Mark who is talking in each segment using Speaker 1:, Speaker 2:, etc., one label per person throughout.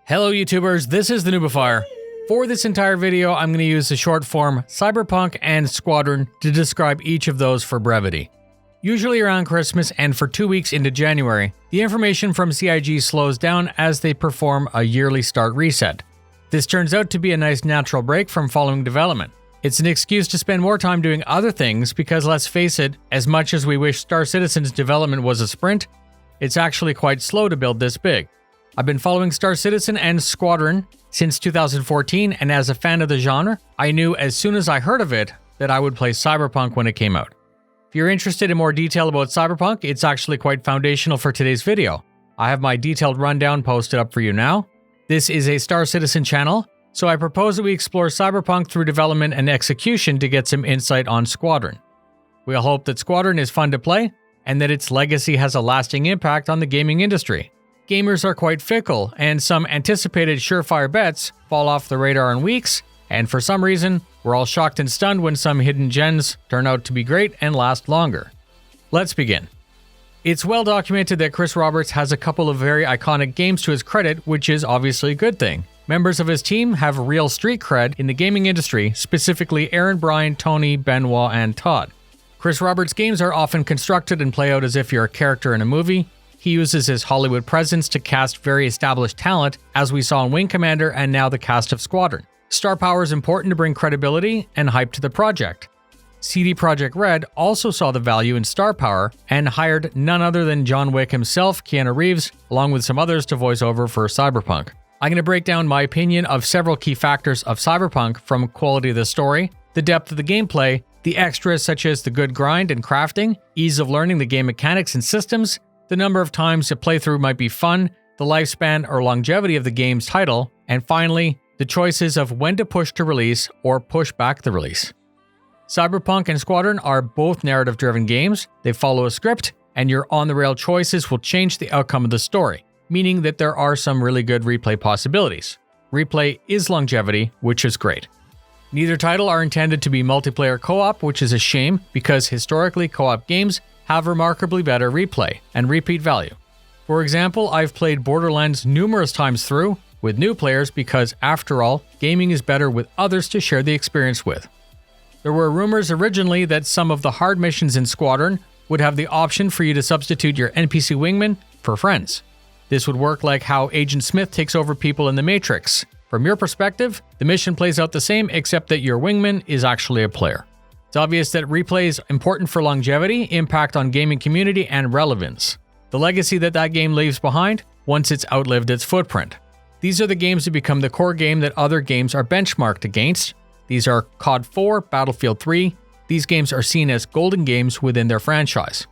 Speaker 1: Hello YouTubers, this is the noobifier. For this entire video, I'm going to use the short form Cyberpunk and Squadron to describe each of those for brevity. Usually around Christmas and for 2 weeks into January, the information from CIG slows down as they perform a yearly start reset. This turns out to be a nice natural break from following development. It's an excuse to spend more time doing other things because, let's face it, as much as we wish Star Citizen's development was a sprint, it's actually quite slow to build this big. I've been following Star Citizen and Squadron since 2014, and as a fan of the genre, I knew as soon as I heard of it that I would play Cyberpunk when it came out. If you're interested in more detail about Cyberpunk, it's actually quite foundational for today's video. I have my detailed rundown posted up for you now. This is a Star Citizen channel, so I propose that we explore Cyberpunk through development and execution to get some insight on Squadron. We'll hope that Squadron is fun to play, and that its legacy has a lasting impact on the gaming industry. Gamers are quite fickle, and some anticipated surefire bets fall off the radar in weeks, and for some reason, we're all shocked and stunned when some hidden gems turn out to be great and last longer. Let's begin. It's well documented that Chris Roberts has a couple of very iconic games to his credit, which is obviously a good thing. Members of his team have real street cred in the gaming industry, specifically Aaron, Brian, Tony, Benoit, and Todd. Chris Roberts' games are often constructed and play out as if you're a character in a movie. He uses his Hollywood presence to cast very established talent, as we saw in Wing Commander and now the cast of Squadron. Star power is important to bring credibility and hype to the project. CD Projekt Red also saw the value in star power and hired none other than John Wick himself, Keanu Reeves, along with some others to voice over for Cyberpunk. I'm going to break down my opinion of several key factors of Cyberpunk, from quality of the story, the depth of the gameplay, the extras such as the good grind and crafting, ease of learning the game mechanics and systems, the number of times a playthrough might be fun, the lifespan or longevity of the game's title, and finally, the choices of when to push to release or push back the release. Cyberpunk and Squadron are both narrative-driven games. They follow a script, and your on-the-rail choices will change the outcome of the story, meaning that there are some really good replay possibilities. Replay is longevity, which is great. Neither title are intended to be multiplayer co-op, which is a shame because historically co-op games have remarkably better replay and repeat value. For example, I've played Borderlands numerous times through with new players because, after all, gaming is better with others to share the experience with. There were rumors originally that some of the hard missions in Squadron would have the option for you to substitute your NPC wingman for friends. This would work like how Agent Smith takes over people in The Matrix. From your perspective, the mission plays out the same except that your wingman is actually a player. It's obvious that replay is important for longevity, impact on gaming community, and relevance. The legacy that game leaves behind once it's outlived its footprint. These are the games that become the core game that other games are benchmarked against. These are COD 4, Battlefield 3. These games are seen as golden games within their franchise.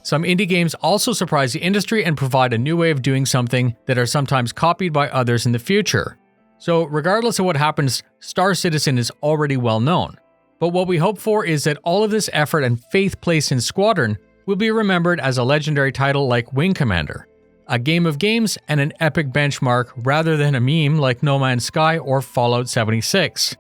Speaker 1: Some indie games also surprise the industry and provide a new way of doing something that are sometimes copied by others in the future. So regardless of what happens, Star Citizen is already well known. But what we hope for is that all of this effort and faith placed in Squadron will be remembered as a legendary title like Wing Commander, a game of games and an epic benchmark rather than a meme like No Man's Sky or Fallout 76.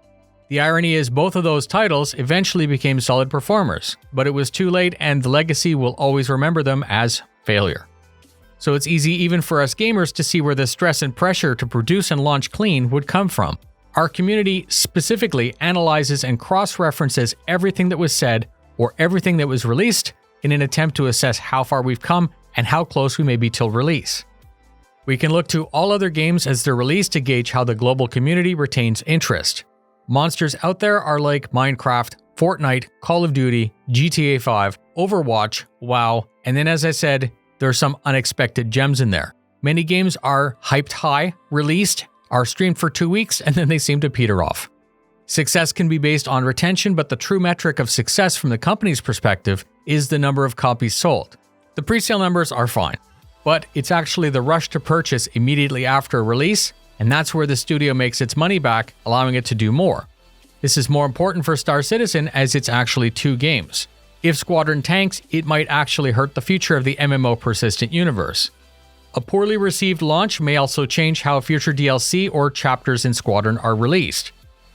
Speaker 1: The irony is both of those titles eventually became solid performers, but it was too late and the legacy will always remember them as failure. So it's easy even for us gamers to see where the stress and pressure to produce and launch clean would come from. Our community specifically analyzes and cross-references everything that was said or everything that was released in an attempt to assess how far we've come and how close we may be till release. We can look to all other games as they're released to gauge how the global community retains interest. Monsters out there are like Minecraft, Fortnite, Call of Duty, GTA 5, Overwatch, WoW, and then as I said, there are some unexpected gems in there. Many games are hyped high, released, are streamed for 2 weeks, and then they seem to peter off. Success can be based on retention, but the true metric of success from the company's perspective is the number of copies sold. The pre-sale numbers are fine, but it's actually the rush to purchase immediately after a release, and that's where the studio makes its money back, allowing it to do more. This is more important for Star Citizen as it's actually 2 games. If Squadron tanks, it might actually hurt the future of the MMO persistent universe. A poorly received launch may also change how future DLC or chapters in Squadron are released.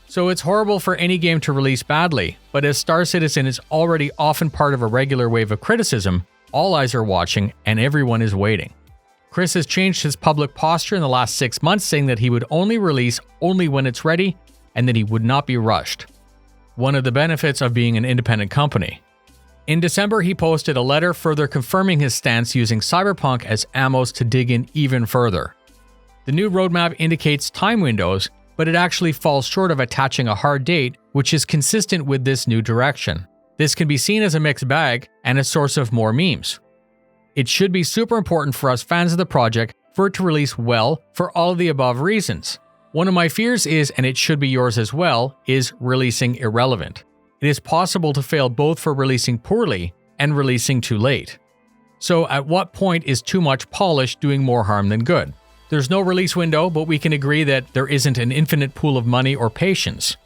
Speaker 1: So it's horrible for any game to release badly, but as Star Citizen is already often part of a regular wave of criticism, all eyes are watching and everyone is waiting. Chris has changed his public posture in the last 6 months, saying that he would only release when it's ready and that he would not be rushed. One of the benefits of being an independent company. In December, he posted a letter further confirming his stance using Cyberpunk as ammo to dig in even further. The new roadmap indicates time windows, but it actually falls short of attaching a hard date, which is consistent with this new direction. This can be seen as a mixed bag and a source of more memes. It should be super important for us fans of the project for it to release well for all of the above reasons. One of my fears is, and it should be yours as well, is releasing irrelevant. It is possible to fail both for releasing poorly and releasing too late. So at what point is too much polish doing more harm than good? There's no release window, but we can agree that there isn't an infinite pool of money or patience.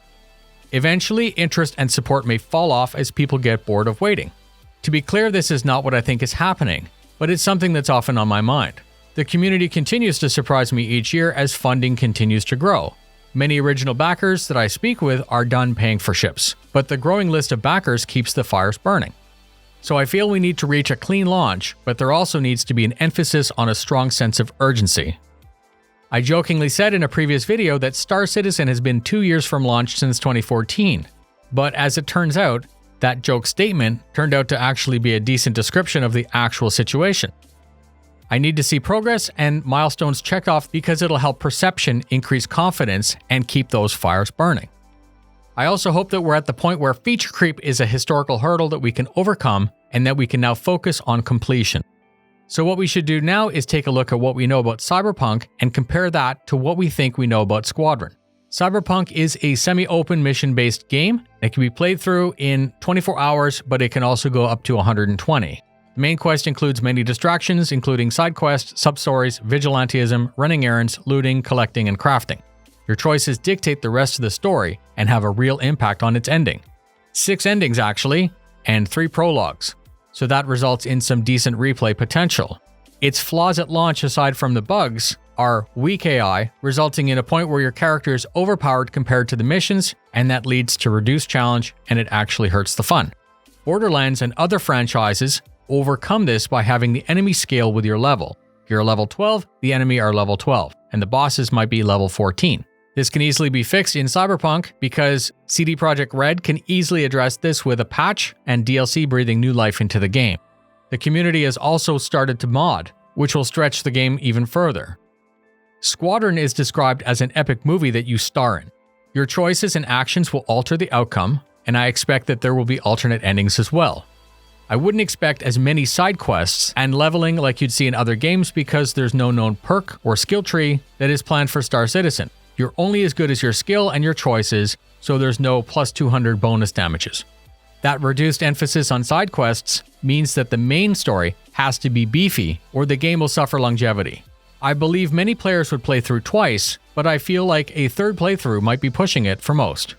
Speaker 1: Eventually, interest and support may fall off as people get bored of waiting. To be clear, this is not what I think is happening, but it's something that's often on my mind. The community continues to surprise me each year as funding continues to grow. Many original backers that I speak with are done paying for ships, but the growing list of backers keeps the fires burning. So I feel we need to reach a clean launch, but there also needs to be an emphasis on a strong sense of urgency. I jokingly said in a previous video that Star Citizen has been 2 years from launch since 2014, but as it turns out, that joke statement turned out to actually be a decent description of the actual situation. I need to see progress and milestones checked off because it'll help perception increase confidence and keep those fires burning. I also hope that we're at the point where feature creep is a historical hurdle that we can overcome and that we can now focus on completion. So what we should do now is take a look at what we know about Cyberpunk and compare that to what we think we know about Squadron. Cyberpunk is a semi-open mission-based game. It can be played through in 24 hours, but it can also go up to 120. The main quest includes many distractions, including side quests, sub-stories, vigilantism, running errands, looting, collecting, and crafting. Your choices dictate the rest of the story and have a real impact on its ending. 6 endings actually, and 3 prologues. So that results in some decent replay potential. Its flaws at launch, aside from the bugs, are weak AI, resulting in a point where your character is overpowered compared to the missions, and that leads to reduced challenge and it actually hurts the fun. Borderlands and other franchises overcome this by having the enemy scale with your level. If you're level 12, the enemy are level 12, and the bosses might be level 14. This can easily be fixed in Cyberpunk because CD Projekt Red can easily address this with a patch and DLC breathing new life into the game. The community has also started to mod, which will stretch the game even further. Squadron is described as an epic movie that you star in. Your choices and actions will alter the outcome, and I expect that there will be alternate endings as well. I wouldn't expect as many side quests and leveling like you'd see in other games because there's no known perk or skill tree that is planned for Star Citizen. You're only as good as your skill and your choices, so there's no plus 200 bonus damages. That reduced emphasis on side quests means that the main story has to be beefy or the game will suffer longevity. I believe many players would play through twice, but I feel like a third playthrough might be pushing it for most.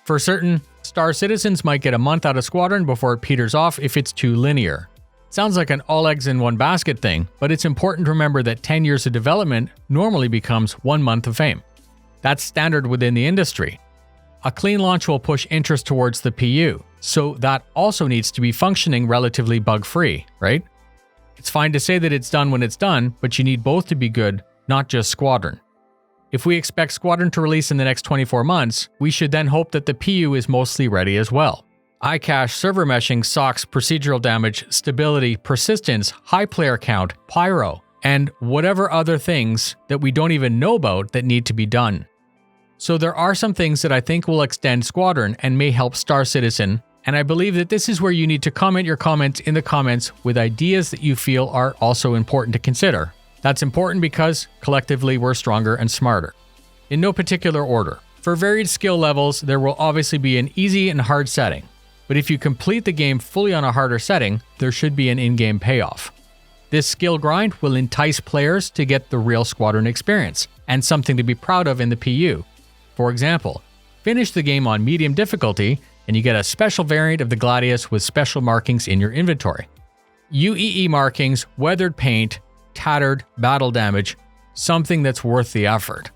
Speaker 1: For certain, Star Citizens might get a month out of Squadron before it peters off if it's too linear. Sounds like an all eggs in one basket thing, but it's important to remember that 10 years of development normally becomes 1 month of fame. That's standard within the industry. A clean launch will push interest towards the PU, so that also needs to be functioning relatively bug-free, right? It's fine to say that it's done when it's done, but you need both to be good, not just Squadron. If we expect Squadron to release in the next 24 months, we should then hope that the PU is mostly ready as well. iCache, server meshing, SOCs, procedural damage, stability, persistence, high player count, pyro, and whatever other things that we don't even know about that need to be done. So there are some things that I think will extend Squadron and may help Star Citizen, and I believe that this is where you need to comment your comments in the comments with ideas that you feel are also important to consider. That's important because collectively we're stronger and smarter. In no particular order. For varied skill levels, there will obviously be an easy and hard setting, but if you complete the game fully on a harder setting, there should be an in-game payoff. This skill grind will entice players to get the real Squadron experience and something to be proud of in the PU. For example, finish the game on medium difficulty and you get a special variant of the Gladius with special markings in your inventory. UEE markings, weathered paint, tattered, battle damage, something that's worth the effort.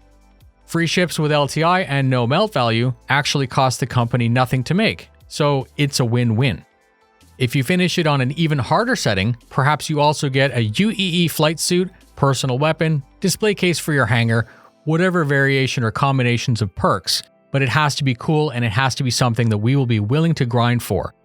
Speaker 1: Free ships with LTI and no melt value actually cost the company nothing to make, so it's a win-win. If you finish it on an even harder setting, perhaps you also get a UEE flight suit, personal weapon, display case for your hanger, whatever variation or combinations of perks, but it has to be cool and it has to be something that we will be willing to grind for.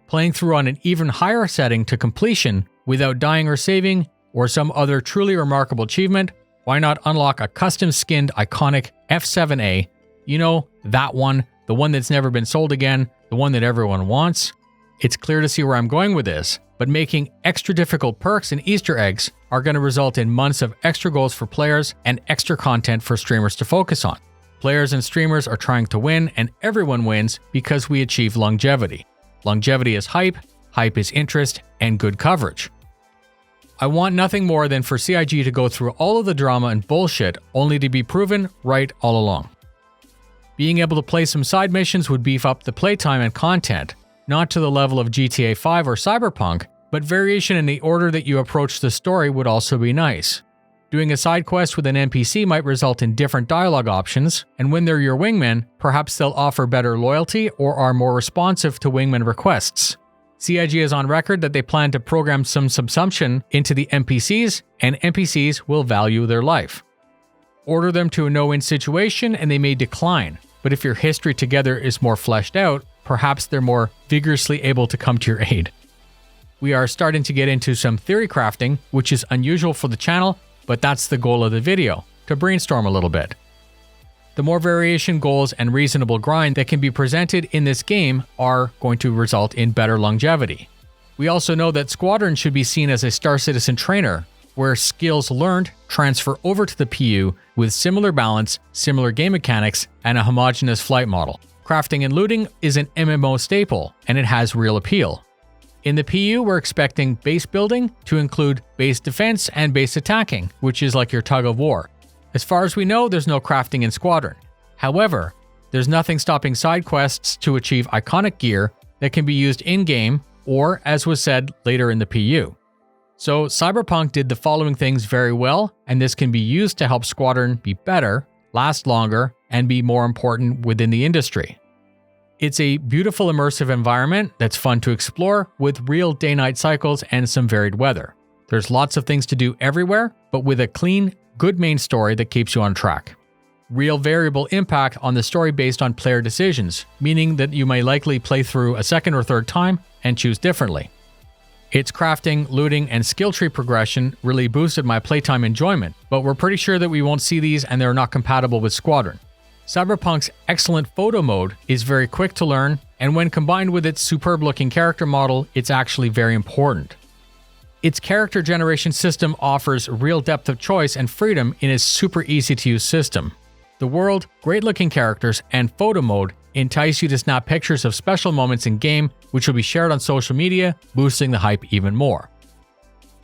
Speaker 1: Playing through on an even higher setting to completion without dying or saving, or some other truly remarkable achievement, why not unlock a custom-skinned iconic F7A? You know, that one, the one that's never been sold again, the one that everyone wants. It's clear to see where I'm going with this, but making extra difficult perks and Easter eggs are going to result in months of extra goals for players and extra content for streamers to focus on. Players and streamers are trying to win, and everyone wins because we achieve longevity. Longevity is hype, hype is interest, and good coverage. I want nothing more than for CIG to go through all of the drama and bullshit only to be proven right all along. Being able to play some side missions would beef up the playtime and content, not to the level of GTA 5 or Cyberpunk, but variation in the order that you approach the story would also be nice. Doing a side quest with an NPC might result in different dialogue options, and when they're your wingman, perhaps they'll offer better loyalty or are more responsive to wingman requests. CIG is on record that they plan to program some subsumption into the NPCs, and NPCs will value their life. Order them to a no-win situation and they may decline, but if your history together is more fleshed out, perhaps they're more vigorously able to come to your aid. We are starting to get into some theory crafting, which is unusual for the channel, but that's the goal of the video, to brainstorm a little bit. The more variation, goals, and reasonable grind that can be presented in this game are going to result in better longevity. We also know that Squadron should be seen as a Star Citizen trainer, where skills learned transfer over to the PU with similar balance, similar game mechanics, and a homogeneous flight model. Crafting and looting is an MMO staple, and it has real appeal. In the PU, we're expecting base building to include base defense and base attacking, which is like your tug of war. As far as we know, there's no crafting in Squadron. However, there's nothing stopping side quests to achieve iconic gear that can be used in-game or, as was said, later in the PU. So Cyberpunk did the following things very well, and this can be used to help Squadron be better, last longer, and be more important within the industry. It's a beautiful immersive environment that's fun to explore with real day-night cycles and some varied weather. There's lots of things to do everywhere, but with a clean, good main story that keeps you on track. Real variable impact on the story based on player decisions, meaning that you may likely play through a second or third time and choose differently. Its crafting, looting, and skill tree progression really boosted my playtime enjoyment, but we're pretty sure that we won't see these and they're not compatible with Squadron. Cyberpunk's excellent photo mode is very quick to learn, and when combined with its superb-looking character model, it's actually very important. Its character generation system offers real depth of choice and freedom in its super easy-to-use system. The world, great-looking characters, and photo mode entice you to snap pictures of special moments in-game, which will be shared on social media, boosting the hype even more.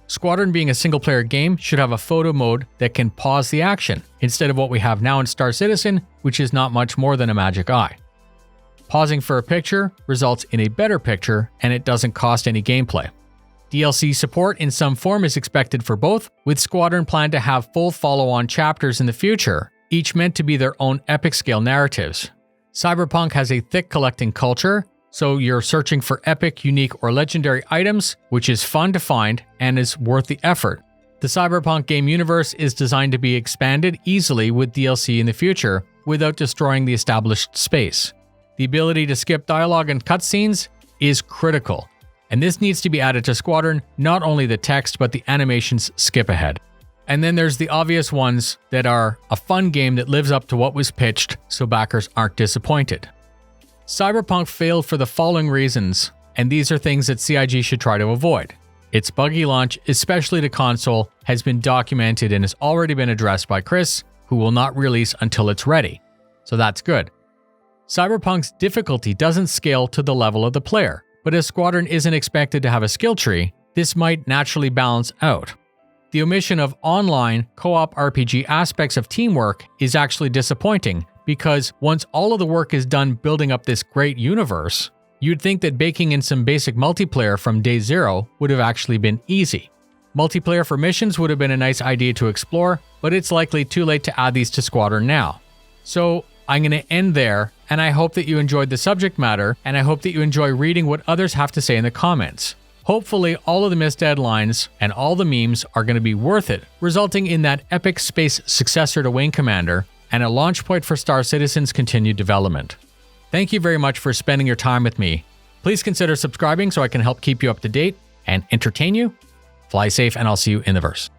Speaker 1: Squadron, being a single-player game, should have a photo mode that can pause the action, instead of what we have now in Star Citizen, which is not much more than a magic eye. Pausing for a picture results in a better picture, and it doesn't cost any gameplay. DLC support in some form is expected for both, with Squadron planned to have full follow-on chapters in the future, each meant to be their own epic-scale narratives. Cyberpunk has a thick collecting culture, so you're searching for epic, unique, or legendary items, which is fun to find and is worth the effort. The Cyberpunk game universe is designed to be expanded easily with DLC in the future without destroying the established space. The ability to skip dialogue and cutscenes is critical, and this needs to be added to Squadron, not only the text but the animations skip ahead. And then there's the obvious ones that are a fun game that lives up to what was pitched so backers aren't disappointed. Cyberpunk failed for the following reasons, and these are things that CIG should try to avoid. Its buggy launch, especially to console, has been documented and has already been addressed by Chris, who will not release until it's ready. So that's good. Cyberpunk's difficulty doesn't scale to the level of the player, but as Squadron isn't expected to have a skill tree, this might naturally balance out. The omission of online, co-op RPG aspects of teamwork is actually disappointing, because once all of the work is done building up this great universe, you'd think that baking in some basic multiplayer from day zero would have actually been easy. Multiplayer for missions would have been a nice idea to explore, but it's likely too late to add these to Squadron now. So I'm going to end there, and I hope that you enjoyed the subject matter, and I hope that you enjoy reading what others have to say in the comments. Hopefully, all of the missed deadlines and all the memes are going to be worth it, resulting in that epic space successor to Wing Commander and a launch point for Star Citizen's continued development. Thank you very much for spending your time with me. Please consider subscribing so I can help keep you up to date and entertain you. Fly safe, and I'll see you in the verse.